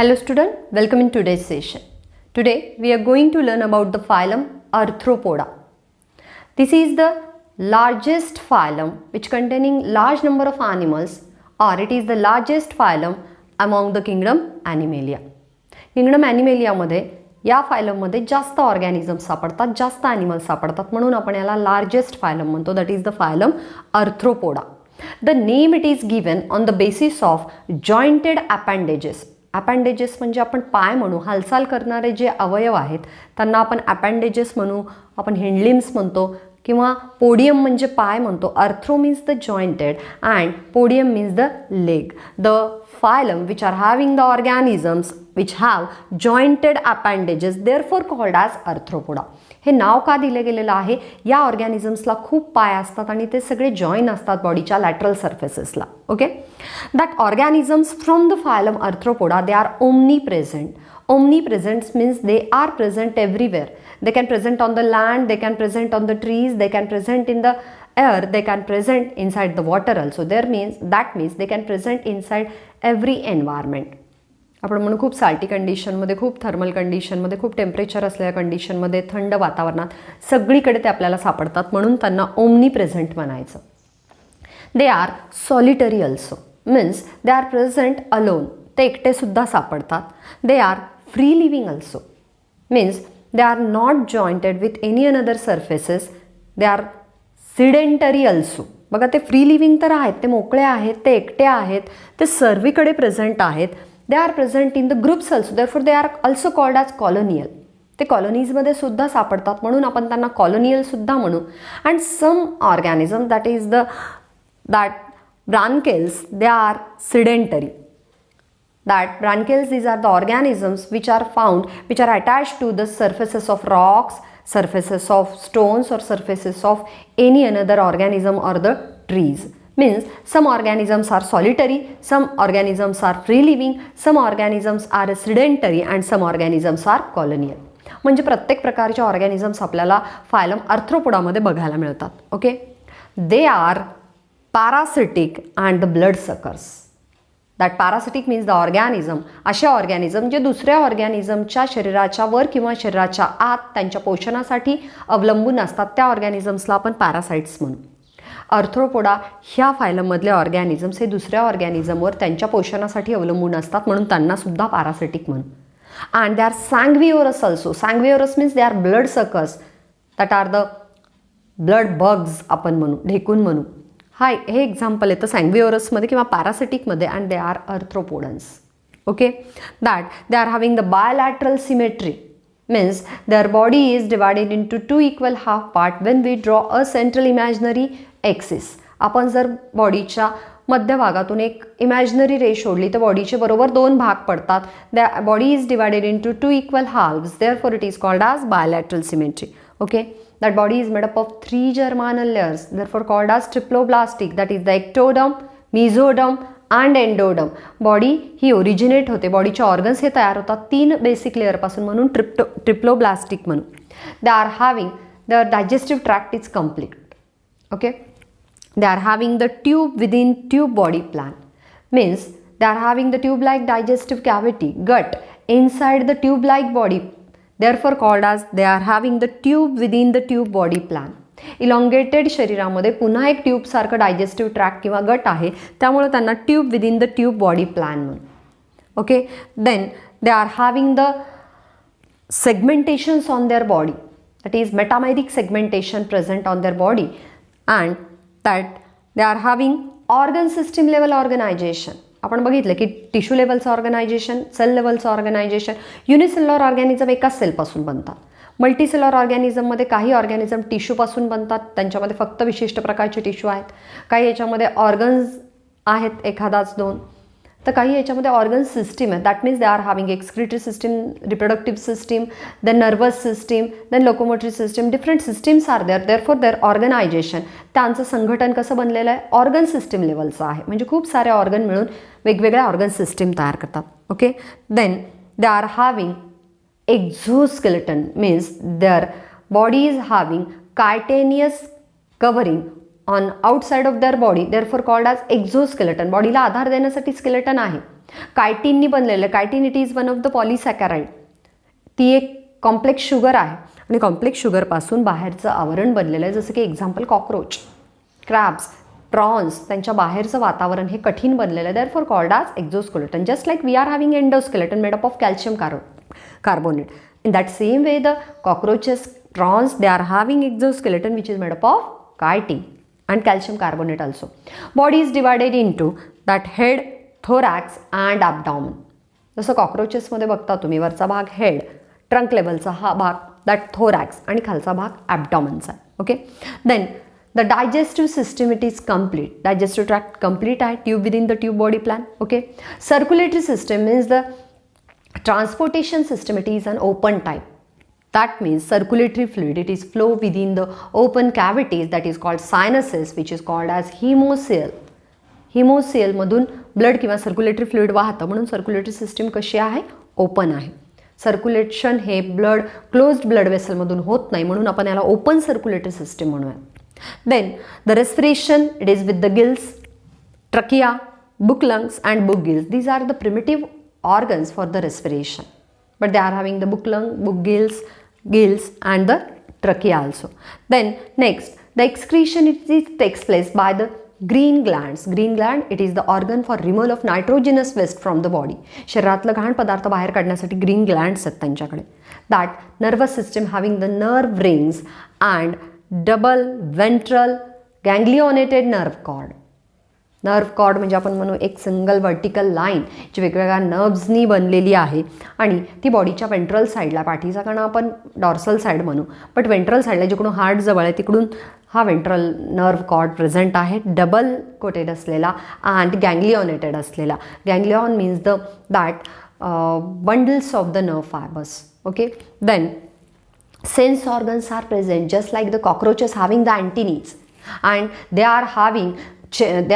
Hello student, welcome in today's session. Today we are going to learn about the phylum Arthropoda. This is the largest phylum which containing large number of animals, or it is the largest phylum among the kingdom Animalia. Kingdom Animalia मध्ये या phylum मध्ये जास्त organisms सापडतात, जास्त animals सापडतात, म्हणून आपण याला largest phylum म्हणतो. That is the phylum Arthropoda. The name it is given on the basis of jointed appendages. appendages म्हणजे आपण पाय म्हणू, हालचाल करणारे जे अवयव आहेत त्यांना आपण appendages म्हणू, आपण hind limbs म्हणतो किंवा पोडियम म्हणजे पाय म्हणतो. Arthro means the jointed and podium means the leg. The phylum which are having the organisms which have jointed appendages therefore called as Arthropoda. हे नाव का दिले गेलेलं आहे? या ऑर्गॅनिझम्सला खूप पाय असतात आणि ते सगळे जॉईन असतात बॉडीच्या लॅटरल सर्फेसेसला. Okay, that organisms from the phylum arthropoda they are omnipresent. Omnipresent means they are present everywhere. They can present on the land, they can present on the trees, they can present in the air, they can present inside the water also. That means they can present inside every environment. आपण म्हणू खूप salty कंडिशनमध्ये, खूप thermal कंडिशनमध्ये, खूप temperature असलेल्या कंडिशनमध्ये, थंड वातावरणात सगळीकडे ते आपल्याला सापडतात, म्हणून त्यांना ओमनीप्रेझेंट म्हणायचं. They are solitary also means they are present alone. ते एकटे सुद्धा सापडतात. They are free living also means they are not jointed with any another surfaces. They are sedentary also. बघा, ते फ्री लिव्हिंग तर आहेत, ते मोकळे आहेत, ते एकटे आहेत, ते सर्वीकडे प्रेझेंट आहेत. दे are present in the groups also, therefore they are also called as colonial. ते कॉलोनीजमध्ये सुद्धा सापडतात, म्हणून आपण त्यांना कॉलोनियल सुद्धा म्हणू. And some organism that branchioles, they are sedentary. That branchioles, these are the organisms which are attached to the surfaces of rocks, surfaces of stones, or surfaces of any another organism or the trees. Means some organisms are solitary, some organisms are free living, some organisms are sedentary and some organisms are colonial. म्हणजे प्रत्येक प्रकारचे organisms आपल्याला phylum आर्थ्रोपोडामध्ये बघायला मिळतात. Okay, they R parasitic and the blood suckers. That parasitic means the organism, असे organism जे दुसऱ्या ऑर्गॅनिझमच्या शरीराच्या वर किंवा शरीराच्या आत त्यांच्या पोषणासाठी अवलंबून असतात, त्या ऑर्गॅनिझम्सला आपण पॅरासाइट्स म्हणू. आर्थ्रोपोडा ह्या फायलममधले ऑर्गॅनिझम्स हे दुसऱ्या ऑर्गॅनिझमवर त्यांच्या पोषणासाठी अवलंबून असतात, म्हणून त्यांना सुद्धा पॅरासिटिक म्हणू. And they are sanguivorous also. Sanguivorous means they are blood suckers. That are the blood bugs आपण म्हणू, ढेकून म्हणू. हे एक्झाम्पल येतं सँग्विओरसमध्ये किंवा पॅरासिटिकमध्ये. And they are arthropodans. Okay, that they are having the bilateral symmetry means their body is divided into 2 equal half part when we draw a central imaginary axis. आपण जर बॉडीच्या मध्यभागातून एक इमॅजिनरी रे सोडली तर बॉडीचे बरोबर 2 भाग पडतात. The body is divided into 2 equal halves, therefore it is called as bilateral symmetry. Okay, that body is made up of 3 germinal layers, therefore called as triploblastic. That is the ectoderm, mesoderm and endoderm. Body he originate होते, बॉडीचे organs हे तयार होतात 3 basic लेअरपासून, म्हणून triploblastic म्हणून. They are having the digestive tract is complete. Okay, they are having the tube within tube body plan means they are having the tube like digestive cavity, gut inside the tube like body, therefore called as they are having the tube within the tube body plan. Elongated शरीरामध्ये पुन्हा एक tube सारखं digestive tract किंवा गट आहे, त्यामुळे त्यांना tube within the tube body plan म्हणून. Okay, then they are having the segmentations on their body. That is metameric segmentation present on their body. And that they are having organ system level organization. आपण बघितलं की tissue लेवलचं organization, cell लेवलचं organization. Unicellular organism एकाच सेलपासून बनतात. Multicellular ऑर्गॅनिझममध्ये काही organism टिश्यूपासून बनतात, त्यांच्यामध्ये फक्त विशिष्ट प्रकारचे टिश्यू आहेत. काही याच्यामध्ये ऑर्गन्स आहेत, एखादाच 2. तर काही याच्यामध्ये ऑर्गन सिस्टीम आहे. That means they are having excretory system, reproductive system, then nervous system, then locomotory system. Different systems are there there organization. त्यांचं संघटन कसं बनलेलं आहे? ऑर्गन सिस्टीम लेवलचं आहे. म्हणजे खूप सारे ऑर्गन मिळून वेगवेगळ्या ऑर्गन सिस्टीम तयार करतात. Okay, then they are having exoskeleton means their body is having chitinous covering on outside of their body, therefore called as exoskeleton. बॉडीला आधार देण्यासाठी स्केलेटन आहे, कायटिननी बनलेलं आहे. Chitin it is one of the polysaccharide. ती एक कॉम्प्लेक्स शुगर आहे आणि कॉम्प्लेक्स शुगरपासून बाहेरचं आवरण बनलेलं आहे. जसं की एक्झाम्पल कॉकरोच, क्रॅब्स, प्रॉन्स, त्यांच्या बाहेरचं वातावरण हे कठीण बनलेलं आहे. Therefore called as exoskeleton. Just like we are having endoskeleton made up of calcium carbonate. In that same way, the cockroaches, prawns, they are having exoskeleton which is made up of chitin and calcium carbonate also. Body is divided into that head, thorax and abdomen. जसं कॉकरोचेसमध्ये बघता तुम्ही वरचा भाग head, trunk लेवलचा हा भाग that thorax आणि खालचा भाग ॲबडॉमनचा आहे. Okay. Then the digestive system, it is complete. Digestive tract complete आहे. Tube within the tube body plan. Okay. Circulatory system means the transportation system, it is an open type. That means circulatory fluid, it is flow within the open cavities, that is called sinuses, which is called as hemocoel. Hemocoel मधून blood किंवा circulatory fluid वाहतं म्हणून circulatory system कशी आहे? Open आहे. Circulation हे blood closed blood वेसलमधून होत नाही म्हणून आपण याला ओपन सर्क्युलेटरी सिस्टीम म्हणूया. Then the respiration, it is with the gills, trachea, book lungs and book gills. These are the primitive organs for the respiration, but they are having the book lung, book gills and the trachea also. Then next, the excretion, it takes place by the green glands. Green gland, it is the organ for removal of nitrogenous waste from the body. शरीरातलं घाण पदार्थ बाहेर काढण्यासाठी green glands आहेत त्यांच्याकडे. That nervous system having the nerve rings and double ventral ganglionated nerve cord. Nerve cord म्हणजे आपण म्हणू एक सिंगल वर्टिकल लाईन जी वेगवेगळ्या नर्व्सनी बनलेली आहे आणि ती बॉडीच्या वेंट्रल साईडला, पाठीचा कणा आपण डॉर्सल साईड म्हणू, बट वेंट्रल साईडला जिकडून हार्ट जवळ आहे तिकडून हा वेंट्रल नर्व कॉर्ड प्रेझेंट आहे. डबल कोटेड असलेला अँड गँग्लिओनेटेड असलेला. Ganglion means the that bundles of the nerve fibres. Okay. Then sense organs are present just like the cockroaches having the अँटिनीज and they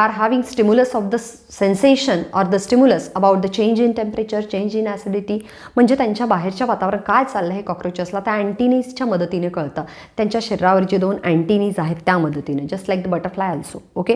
are having stimulus of the sensation or the stimulus about the change in temperature, change in acidity. म्हणजे त्यांच्या बाहेरच्या वातावरण काय चाललं आहे कॉकरोचेसला त्या अँटिनीजच्या मदतीने कळतं. त्यांच्या शरीरावर जे 2 अँटिनीज आहेत त्या मदतीने, just like the butterfly also. Okay.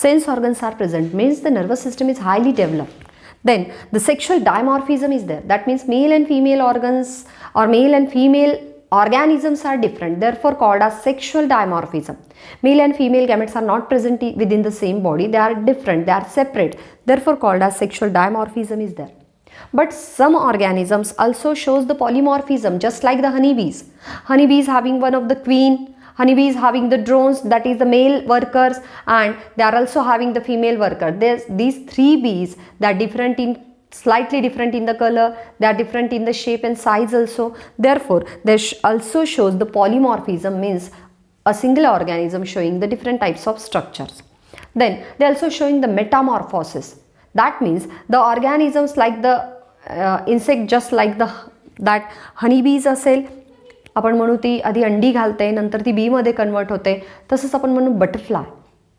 Sense organs are present means the nervous system is highly developed. Then the sexual dimorphism is there. That means male and female organs or male and female organisms are different, therefore called as sexual dimorphism. Male and female gametes are not present within the same body, they are different, they are separate, therefore called as sexual dimorphism is there. But some organisms also shows the polymorphism, just like the honeybees. Honeybees having one of the queen, honeybees having the drones, that is the male workers, and they are also having the female worker. These 3 bees, they are different in slightly different in the color, they are different in the shape and size also, therefore they also shows the polymorphism, means a single organism showing the different types of structures. Then they also showing the metamorphosis. That means the organisms like the insect, just like that honeybees असेल, आपण म्हणू ती आधी अंडी घालते नंतर ती बीमध्ये कन्वर्ट होते, तसंच आपण म्हणू बटरफ्लाय.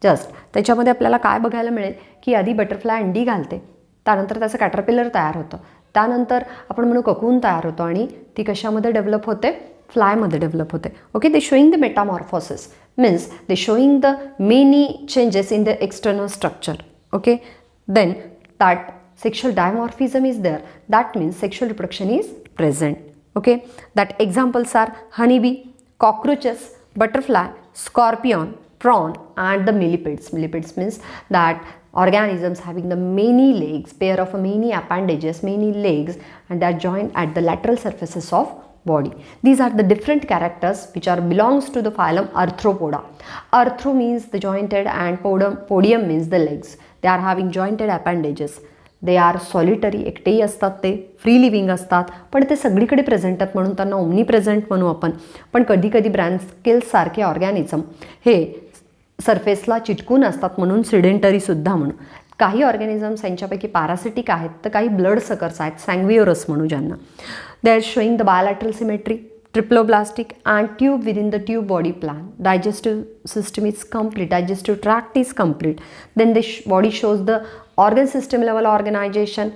जस्ट त्याच्यामध्ये आपल्याला काय बघायला मिळेल की आधी बटरफ्लाय अंडी घालते, त्यानंतर त्याचं कॅटरपिलर तयार होतं, त्यानंतर आपण म्हणू ककून तयार होतो आणि ती कशामध्ये डेव्हलप होते? फ्लायमध्ये डेव्हलप होते. Okay. They showing the metamorphosis means they showing the many changes in the external structure. Okay. Then that sexual dimorphism is there. That means sexual reproduction is present. Okay. That examples are honeybee, cockroaches, butterfly, scorpion, prawn and the millipedes. Millipedes means that organisms having the many legs, pair of many appendages, many legs, and they are joined at the lateral surfaces of body. These are the different characters which are belongs to the phylum Arthropoda. Arthro means the jointed and podium means the legs. They are having jointed appendages. They are solitary, एकटेही असतात, ते free living असतात, पण ते सगळीकडे present आहेत म्हणून त्यांना ओमनी प्रेझेंट म्हणू आपण. पण कधी कधी ब्रँकिल्ससारखे ऑर्गॅनिझम हे सरफेसला चिटकून असतात म्हणून सिडेंटरीसुद्धा म्हणू. काही ऑर्गॅनिझम्स यांच्यापैकी पॅरासिटिक आहेत तर काही ब्लड सकर्स आहेत, सँग्विओरस म्हणू ज्यांना. They are showing the bilateral symmetry, triploblastic and tube within the tube body plan. Digestive system is complete, digestive tract is complete. Then the body shows the organ system level organization,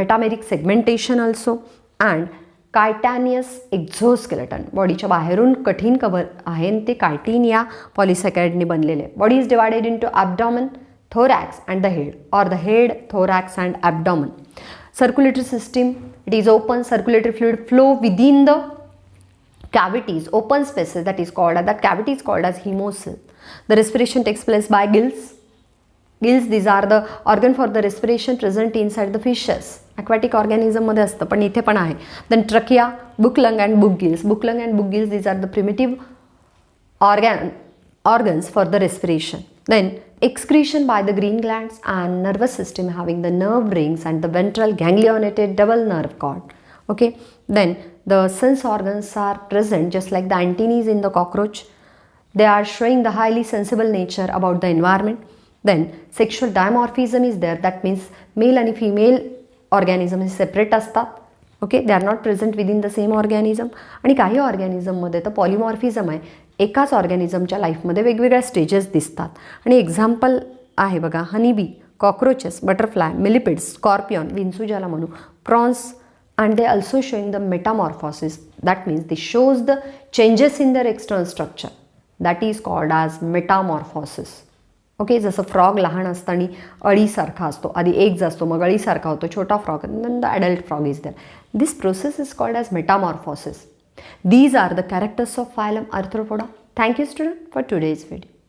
metameric segmentation also, and chitinous exoskeleton. बॉडीच्या बाहेरून कठीण cover आहे ते chitin या पॉलिसॅकॅराइडने बनलेले. Body is divided into abdomen, thorax and the head, or the head, thorax and abdomen. Circulatory system, it is open, circulatory fluid flow within the cavities, open spaces, that cavity is called as hemocoel. The respiration takes place by gills. Gills, these are the organ for the respiration present inside the fishes. Aquatic organism मध्ये असतं पण इथे पण आहे. Then trachea, book lung and book gills. Book lung and book gills, these are the primitive organs for the respiration. Then excretion by the green glands and nervous system having the nerve rings and the ventral ganglionated double nerve cord. Okay, then the sense organs are present just like the antennae in the cockroach. They are showing the highly sensible nature about the environment. Then sexual dimorphism is there, that means male and female organism is separate असतात. Okay, they are not present within the same organism. आणि काही ऑर्गॅनिझममध्ये तर polymorphism आहे, एकाच ऑर्गॅनिझमच्या लाईफमध्ये वेगवेगळ्या stages दिसतात. आणि एक्झाम्पल आहे बघा, हनीबी, कॉक्रोचेस, बटरफ्लाय, मिलिपिड्स, स्कॉर्पियन, विंचू ज्याला म्हणू, prawns, and they also showing the metamorphosis, that means they shows the changes in their external structure, that is called as metamorphosis. Okay, जसं फ्रॉग लहान असतं आणि अळीसारखा असतो, आधी एग्ज असतो मग अळीसारखा होतो, छोटा frog, then the adult frog is there. This process is called as metamorphosis. These are the characters of phylum Arthropoda. Thank you student for today's video.